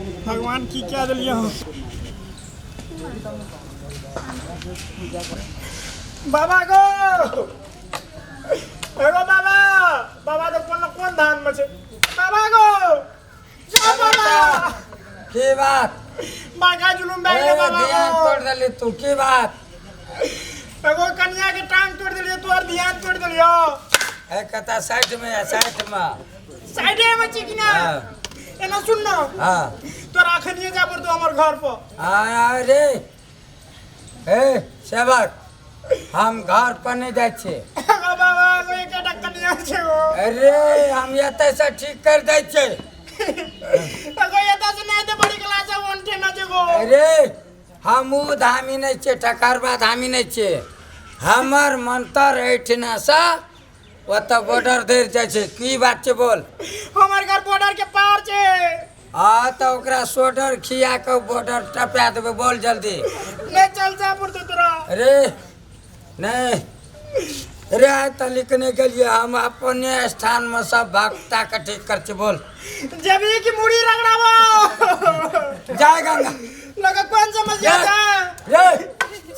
भगवान की क्या दिलिया बाबा को एगो बाबा बाबा तो कौन धान में छे बाबा को जा बाबा की बात बागा जुलूम बैठे बाबा ध्यान को तोड़ दली तू की बात एगो कन्या के टांग तोड़ दिलियो तो और ध्यान तोड़ दिलियो ए कता साइड में है साइड में साइड में चिकिना एना सुन न हां तोरा अखनिए जा पर तो हमर घर पर अरे ए सेवक हम घर पर नहीं जाए छे बाबा को एकटा कन्या छे वो अरे हम एते से ठीक कर दे छे एगो एता से नहीं दे बड़ी क्लास है वन थे ना जेगो अरे हम धामी नहीं छे ठकरबा धामी नहीं छे हमर मंत्र ऐठना सा ओत बॉर्डर देर जाय छे की बात छे बोल हमर घर बॉर्डर के पार छे तो ओकरा सोडर खिया के बॉर्डर टपा देबे बोल जल्दी ले चल जा पर तो तोरा अरे नहीं अरे तो लिखने के लिए हम अपने स्थान में सब भक्ता का ठीक कर छे बोल जब ये की मुड़ी रगड़ाबो जय गंगा लगा कौन समझ जाता रे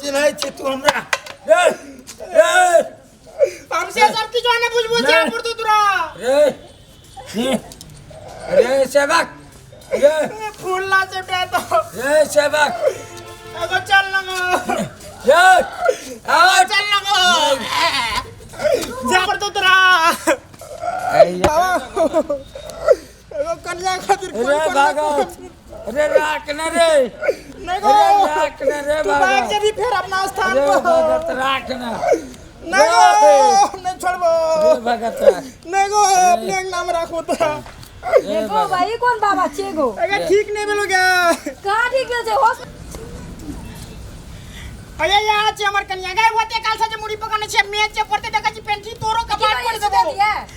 चिन्है छी तू हमरा रे रे हमसे सब की जाने बुझबुझ जा पर तो तोरा रे रे सेवक रे फूल ला से तो रे सेवक एगो चल लगो रे आ चल लगो जा पर तो तोरा एगो कन्या खातिर रे भगत अरे राख न रे नहीं गो राख न रे तू भाग भगत जरी फिर अपना स्थान रे पर भगत राख न नहीं गो नहीं छोड़बो रे भगत राख नहीं गो अपने नाम रखो तो ये गो भाई कौन बाबा छे गो अगर ठीक नहीं मिलोगे कहाँ ठीक भेल छे होस अरे यार छे हमर कन्या गए होते काल से जे मुड़ी पकड़ने छे मैच छे पड़ते देखा छी पेंटी तोरो कपाट पड़ देबो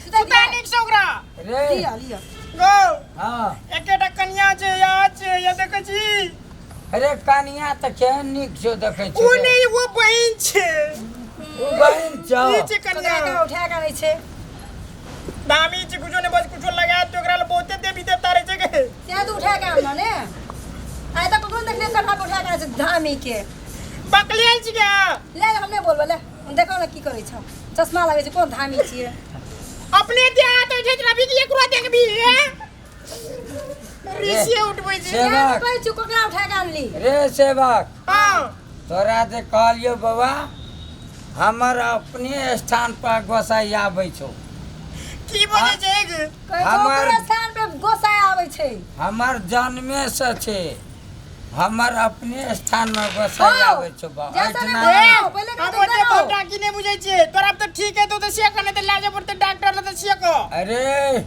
सुता निक सोगरा रे लिया लिया गो हां एकेटा कन्या छे यार छे ये देख छी अरे कनिया त के निक छो देखै छी उ नहीं वो बहन छे उ बहन छो ई छे कन्या कन्या का उठा के नहीं छे दामी छे कुछो ने बस कुछो लगा तो एकरा ले बहुते देवी देवता रे छे के ते तो उठा के आना ने आय तक कौन देखले कथा उठा के आना धामी के बकलियल छी क्या ले हमने बोलबे ले देखो ना की करै छ चश्मा लगे छै कोन धामी छिए अपने दे तो छे रवि की एक रुआ देख भी ऋषि उठबै छे सेवक कोई चुकला उठा के आनली रे सेवक हां तोरा जे कहलियो बाबा हमर अपने स्थान पर गोसाई आबै छौ की बोले छे कोई हमर- ओकरे स्थान पे गोसाई आबै छै हमर जन्मे से छे हमर अपने स्थान में गोसाई आबै छौ जैसा ऐठना ना नहीं। पहले हम का बोलते तो बोटा की नहीं बुझे छे तोरा अब तो ठीक है तो से कने त लाजे पड़ते डॉक्टर ल त से को अरे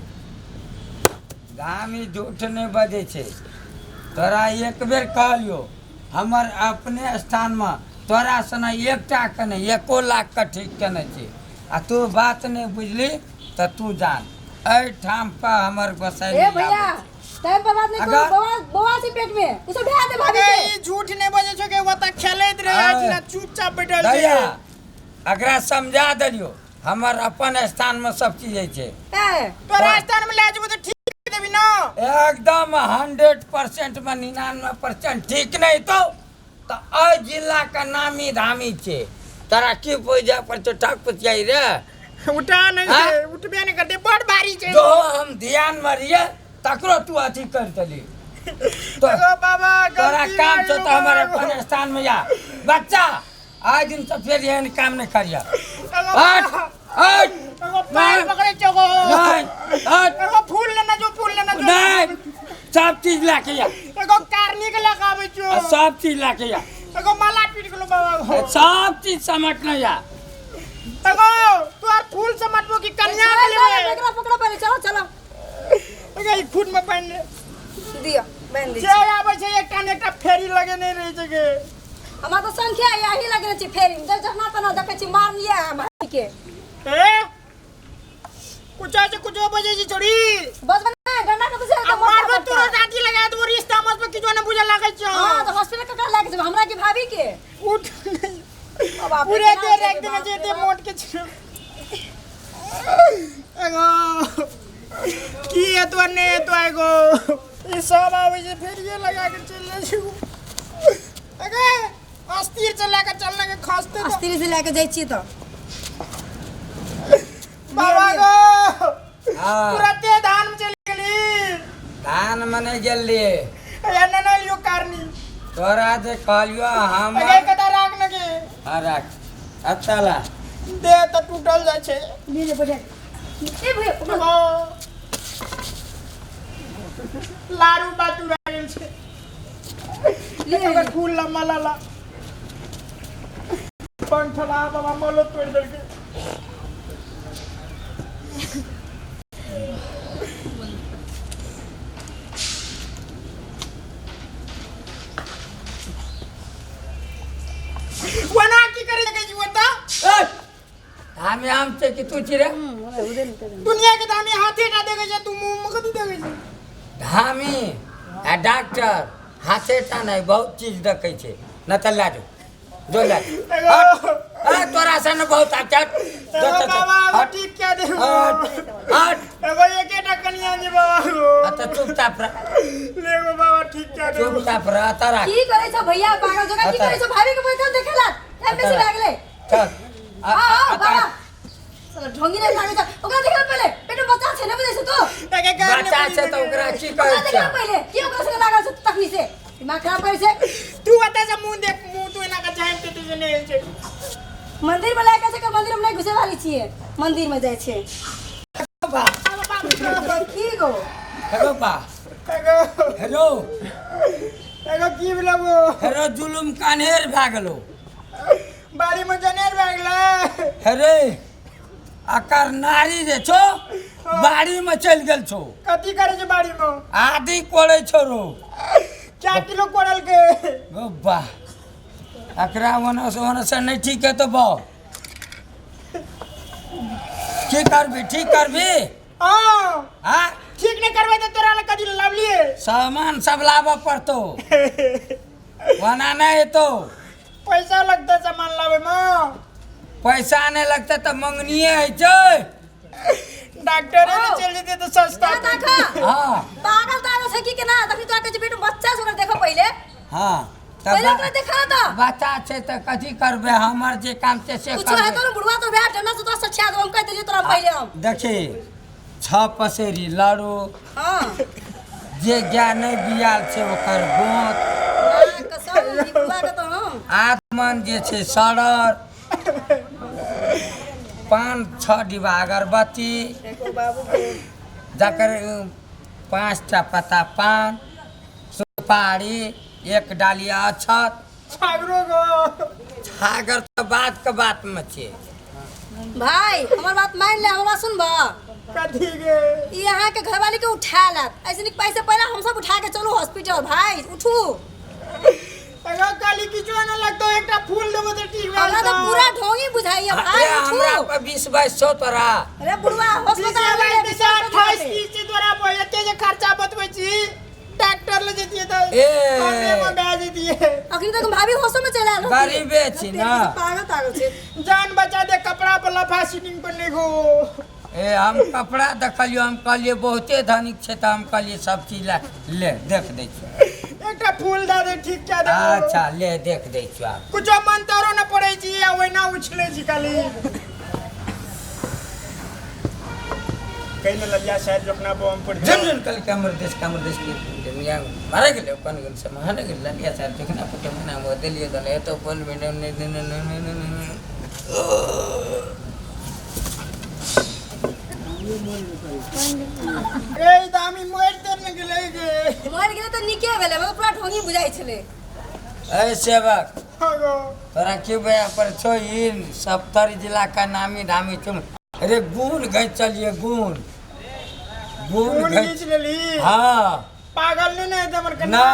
गामी झूठ नहीं बजे छे तोरा एक बेर कहलियो हमर अपने स्थान में तोरा सना एकटा कने 1 लाख का ठीक कने छे आ तू बात नहीं बुझली त तू जान ऐ ठाम पर हमर गोसाई ए भैया टाइम पर बात नहीं करो अगर- बवा बवा से पेट में उसे भेज दे भाभी अरे के ई झूठ नहीं बजे छे के वता खेलैत रहे आज ना चुपचाप बैठल भैया छे अकरा समझा दिलियो हमर अपन स्थान में सब चीज छै ए तो राजस्थान में ले जेबो तो ठीक देबी ना एकदम 100% में 99% ठीक नहीं तो अ जिला का नामी धामी छे तोरा की पूजा पर तो ठाक पुछाई रे उठा नहीं हाँ? छे उठबे नहीं करते बड़ भारी छे जो हम ध्यान मरिए तकरो तू अथी कर देली तो एगो बाबा तोरा गलती काम हो छो गेलो तो हमर बाबा। अपन स्थान में जा बच्चा आज दिन से फिर एहन काम नहीं करिया एगो हट बाबा, हट एगो पैर नहीं। पकड़े छगो नहीं हट एगो फूल लेना जो नहीं सब चीज लाके जा एगो कारनी के लगावे छो आ सब चीज लाके जा एगो माला पीट गेलो बाबा सब चीज समझना जा एगो तू आर फूल समझबो कि कन्या के लेबे एकरा पकड़ो पहले चलो चलो एगो ई फूल में पहन ले दियो बहन दी जे आबै छै एकटा ने एकटा फेरी लगे नहीं रहे छै के हमरा तो संख्या यही लगे छै फेरी में जना तना देखे छी मार लिया हम के ए कुछ से कुछ बजे छी छोड़ी बस बना डंडा के से अब मारबो तोरा डांटी लगा दो रिश्ता मत पे किछो ने बुझा लागै छ हां तो हॉस्पिटल का लेके जेब हमरा की भाभी के उठ अब आप पूरे दे एक दिन जे दे मोट के छ एगो की है तो ने तो एगो ये सब आवे से फिर ये लगा के चल ले छु अगे अस्थिर से लेकर चलने के खासते तो अस्थिर से लेके जाइ छी तो बाबा गो हाँ तुरंते धान में चली गेली धान मने गेली या न लियो कारनी तोरा जे कहलियो हम अगे कदा राख न के रख अच्छा दे तो टूटल जाय छे ले ले बढ़िया ए भैया पकड़। लारू बातू रह गेल छे ले ले फूल लम्मा लाला पंखला बाबा मोलो तोड़ दे के वना की करे के जीवता हामी आम से कि तू चिरे दुनिया के दामी हाथे ना देगे जे तू मुंह में कदी देगे जे हामी आ डॉक्टर हाथे टा नहीं बहुत चीज देखे छे न त लाजो जो लाज हट तोरा सन बहुत चट बाबा वो ठीक क्या दे हट एगो एकेटा कनिया जे बाबा अत चुपचाप रह लेगो बाबा ठीक क्या दे चुपचाप रह तारा की करे छ भैया पागल जगह की करे छ भाभी के बैठल देखेला एम से लागले चल आ बाबा साला ढोंगी नहीं लागे छ ओकरा देख पहले पेट में बच्चा छे न बुझै छ तू एके घर में बच्चा छे तो ओकरा की ओकरा कहै देख छै पहले की ओकरा से लागल छ तखनी से दिमाग खराब करे छे तू अते से मुंह देख मुंह तू एना का जान के तुझे नहीं छे मंदिर में लागे छ के मंदिर में नहीं घुसे वाली छिए मंदिर में जाय छे बा की गो हेलो बा एगो हेलो एगो की बोलबो हेलो जुलुम कान्हेर भए गेलो बाड़ी में जनेर भागला अरे अकर नारी जे छो बाड़ी में चल गेल छो कथी करे छे बाड़ी में आदि कोड़े छो रो 4 किलो कोड़ल के बा अकरा वन से नहीं ठीक है तो बा की करबी ठीक करबी हां हाँ ठीक नहीं करबे तो तोरा कदी लावलिए सामान सब लाबा पड़तो वना नहीं तो पैसा लगता सामान लावे में पैसा नहीं लगता तो मंगनिए है छे डॉक्टर ने चल जेते तो सस्ता देखा हाँ पागल तारो छ की के ना तखनी तो के बेटो बच्चा छ ओकरा देखो पहले हाँ पहले ओकरा देखा तो बच्चा छे तो कथी करबे हमर जे काम छे से कुछ है करबे तो बुढ़वा तो बैठ ना तो से छा हम कह देलिए तोरा पहले हम देखी छ पसेरी लाड़ू हां जे ज्ञान नहीं बियाल छे ओकर गोत कसम बुढ़वा के तो हम आत्मन जे छे सड़र 5-6 डिब्बा अगरबत्ती देखो बाबू को जकर 5टा पत्ता पान सुपारी 1 डालिया अक्षत छागरो गो छागर तो बात के बात में छे भाई हमर बात मान ले हमरा सुनबा कथी गे ई यहां के घरवाली के उठा ला ऐसे नहीं पैसे पहले हम सब उठा के चलो हॉस्पिटल भाई उठू अगर काली किछो न लगतो एकटा फूल देबो त ठीक है हमरा तो पूरा ढोंगी बुझाइए भाई अरे हमरा उठू पे 20-22 तोरा अरे बुढ़वा अस्पताल में 28 की तोरा एते जे खर्चा बतबै छी डॉक्टर ले जतिए त ए। कमे में बैज दिए अखनी तक भाभी होश में चला लो गरीबे छी ना पागल छे जान बचा दे कपड़ा पर लफा सीटिंग पर नहीं गो ए हम कपड़ा देखलियो हम कहलिए बहुते धनिक छे त हम कहलिए सब चीज ले देख दै छी एकटा फूल दे दे ठीक क्या दे अच्छा ले देख दै छी आप कुछ मंतरो न पड़े छी या ओइना उछले छी खाली कहीं न ललिया शायद अपना बम पड़ जन कल कमर देश की दुनिया मारे गेले कोन गन से महान गेल ललिया सर देखना पके मना बदलिए दले तो बोल मैडम ने ए दामी मोर तर न गेले गे मर गेले तो निके भेले मतलब पूरा ढोंगी बुझाई छले ए सेवक हागो तोरा क्यों बया पर छो इन सप्तरी जिला का नामी दामी तुम अरे गुण गई चलिए गुण कौन गई खींच लेली हाँ पागल नहीं है तमर ना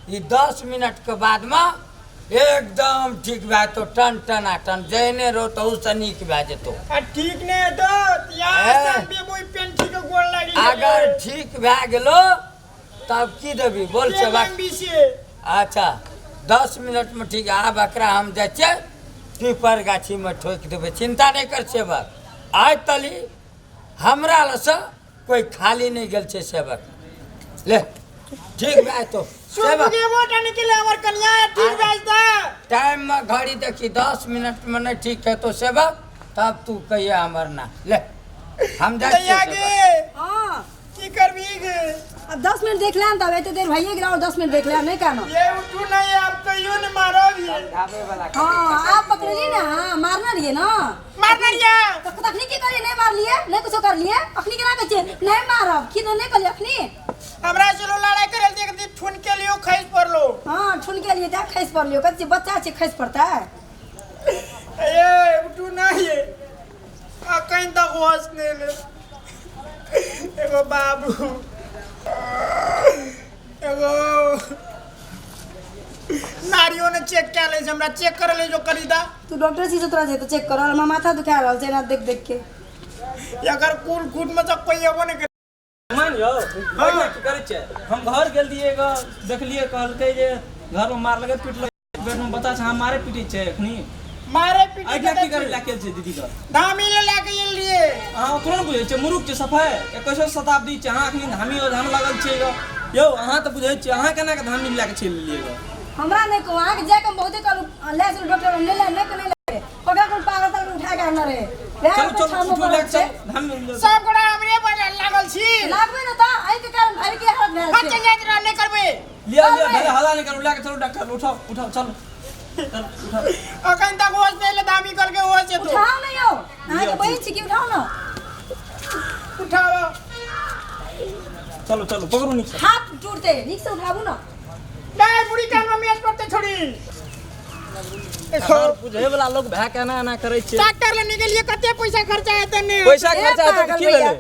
ये 10 मिनट के बाद में एकदम ठीक भए तो टन जैने रो तो उससे नीक भए जेतो आ ठीक नहीं है तो यार ए। संबे मोई पेंटी के गोल लागी अगर ठीक भए गेलो तब की देबी बोल से बात अच्छा 10 मिनट में ठीक है आब एकरा हम जाइ छियै पीपर गाछी में ठोक देबै चिंता नहीं कर सेवक आज तली हमरा लसँ कोई खाली नहीं गेल छै सेवक ले ठीक बा तो सुन के वोट निकले हमर कन्या ठीक भेज दे टाइम में घड़ी देखी 10 मिनट में नहीं ठीक है तो सेवा तब तू कहिए हमर ना ले हम जा दैया गे हाँ की करबी गे अब 10 मिनट देख लें तब इतने देर भैया गिरा और 10 मिनट देख लें नहीं कहना ये उठू नहीं आप कहियो न मारोगी गावे वाला हाँ आप पकड़ लिए ना हाँ मारना रहिए ना मारना रिया तो तखनी की करिए नहीं मार लिए नहीं कुछ कर लिए अखनी केना कहे नहीं मारब की नहीं कर लिए अखनी हमरा चलो लड़ाई करे देख दी ठुन के लियो खैस पड़लो हाँ ठुन के लिए देख खैस पड़ लियो कच्चे बच्चा छे खैस पड़ता है ए उठू नहीं आ कहीं तक होश नहीं ले एगो बाबू एगो नारियों ने चेक क्या ले हमरा चेक कर ले जो करीदा तू डॉक्टर से तोरा जे तो चेक कर और माथा दुखा रहल छै ना देख देख के अगर कुल खुद में तो कोई एगो नहीं मान यो बढ़िया की करे छै हम घर गेल दिए ग देखलिए कहलकै जे घर में मार लगे पीट लगे बेड में बता छै हम मारे पीटे छै एखनी मारे पीटे आइडिया की करे लाके छै दीदी का धामी ले लेके ये लिए अहाँ तुरंत बुझे छै मुरुक छै सफाई 21वीं शताब्दी छै अहाँ एखनी धामी और धाम लागल छै ग यौ अहाँ त बुझे छै अहाँ केना के धामी लाके चल लिए ग हमरा नहीं को आके जाके बहुते कल ले चल डॉक्टर ले ले नहीं ले ओकरा कोन पागल तक उठा के आना रे चल चल उठो लाग चल धाम सब गोड़ा हमरे पर लागल छी लागबे न त आई के कारण भाई के हाथ भेल हट जाइत रह नहीं करबे लिया लिया भले हला नहीं करू लाके चलो डॉक्टर उठाओ उठाओ चल चल उठाओ अखन तक होश नहीं ले धामी करके होश है तो उठाओ नहीं हो आके बहन छी की उठाओ ना उठाओ चलो चलो पकड़ो नीचे हाथ टूटते नीचे से उठाबू ना नहीं बुढ़ी कान में मेज पड़ते छोड़ी और बुझे वाला लोग भै केना ना करे छै डॉक्टर लेने के लिए कते पैसा खर्चा है तने पैसा खर्चा तो की ले